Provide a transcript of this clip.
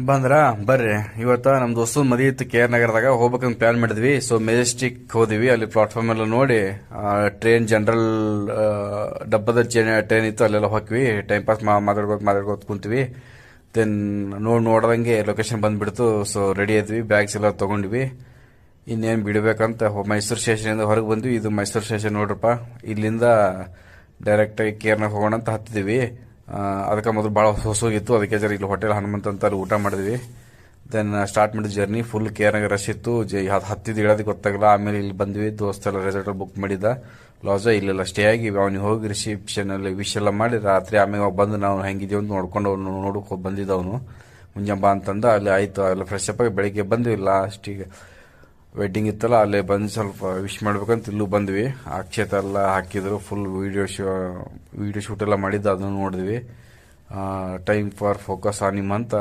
ಬಂದ್ರ ಬರ್ರಿ ಇವತ್ತ ನಮ್ ದೋಸ್ತನ ಮದಿ ಇತ್ತು ಕೆ ಆರ್ ನಗರದಾಗ ಹೋಗ್ಬೇಕಂತ ಪ್ಲಾನ್ ಮಾಡಿದ್ವಿ. ಸೊ ಮೆಜೆಸ್ಟಿಕ್ ಹೋದಿವಿ. ಅಲ್ಲಿ ಪ್ಲಾಟ್ಫಾರ್ಮ್ ಎಲ್ಲ ನೋಡಿ ಟ್ರೈನ್ ಜನರಲ್ ಡಬ್ಬದ ಟ್ರೈನ್ ಇತ್ತು, ಅಲ್ಲೆಲ್ಲ ಹೋಗ್ವಿ. ಟೈಮ್ ಪಾಸ್ ಮಾತಾಡ್ಕೋತ ಕುಂತೀವಿ. ದೆನ್ ನೋಡ್ದಂಗೆ ಲೊಕೇಶನ್ ಬಂದ್ಬಿಡ್ತು. ಸೊ ರೆಡಿ ಆದ್ವಿ, ಬ್ಯಾಗ್ಸ್ ಎಲ್ಲ ತಗೊಂಡ್ವಿ. ಇನ್ನೇನ್ ಬಿಡ್ಬೇಕಂತ ಮೈಸೂರು ಸ್ಟೇಷನ್ ಇಂದ ಹೊರಗೆ ಬಂದ್ವಿ. ಇದು ಮೈಸೂರು ಸ್ಟೇಷನ್ ನೋಡ್ರಪ್ಪ. ಇಲ್ಲಿಂದ ಡೈರೆಕ್ಟ್ ಆಗಿ ಕೇರ್ನಾಗ ಹೋಗೋಣ ಅಂತ ಹತ್ತಿದ್ವಿ. ಅದಕ್ಕೆ ಮೊದಲು ಭಾಳ ಹೊಸೋಗಿತ್ತು, ಅದಕ್ಕೆ ಜರ ಇಲ್ಲಿ ಹೋಟೆಲ್ ಹನುಮಂತ ಅಂತ ಅಲ್ಲಿ ಊಟ ಮಾಡಿದ್ವಿ. ದೆನ್ ಸ್ಟಾರ್ಟ್ ಮಾಡಿದ ಜರ್ನಿ. ಫುಲ್ ಕೇರ್ನಾಗ ರಶ್ ಇತ್ತು, ಹತ್ತಿದ್ದು ಇಳೋದು ಗೊತ್ತಾಗಲ್ಲ. ಆಮೇಲೆ ಇಲ್ಲಿ ಬಂದ್ವಿ. ದೋಸ್ತೆಲ್ಲ ರೆಸಾರ್ಟ್ ಬುಕ್ ಮಾಡಿದ ಲಾಜ ಇಲ್ಲೆಲ್ಲ ಸ್ಟೇ ಆಗಿ ಅವ್ನಿಗೆ ಹೋಗಿ ರಿಸೆಪ್ಷನ್ ಅಲ್ಲಿ ವಿಶ್ ಎಲ್ಲ ಮಾಡಿ ರಾತ್ರಿ ಆಮೇಲೆ ಬಂದು ನಾವು ಹೆಂಗಿದೀವಿ ಅಂತ ನೋಡ್ಕೊಂಡು ಅವ್ನು ನೋಡಕ್ ಬಂದಿದ್ದ. ಅವನು ಮುಂಜಾನೆ ಬಾ ಅಂತಂದ. ಅಲ್ಲಿ ಆಯ್ತು, ಎಲ್ಲ ಫ್ರೆಶ್ ಅಪ್ ಆಗಿ ಬೆಳಿಗ್ಗೆ ಬಂದ್ವಿ. ಲಾಸ್ಟಿಗೆ ವೆಡ್ಡಿಂಗ್ ಇತ್ತಲ್ಲ, ಅಲ್ಲೇ ಬಂದು ಸ್ವಲ್ಪ ವಿಶ್ ಮಾಡ್ಬೇಕಂತ ಇಲ್ಲೂ ಬಂದ್ವಿ. ಅಕ್ಷತೆ ಎಲ್ಲ ಹಾಕಿದ್ರು, ಫುಲ್ ವಿಡಿಯೋ ಶೂಟ್ ಎಲ್ಲ ಮಾಡಿದ್ದು, ಅದನ್ನು ನೋಡಿದ್ವಿ. Time for focus on him ಅಂತ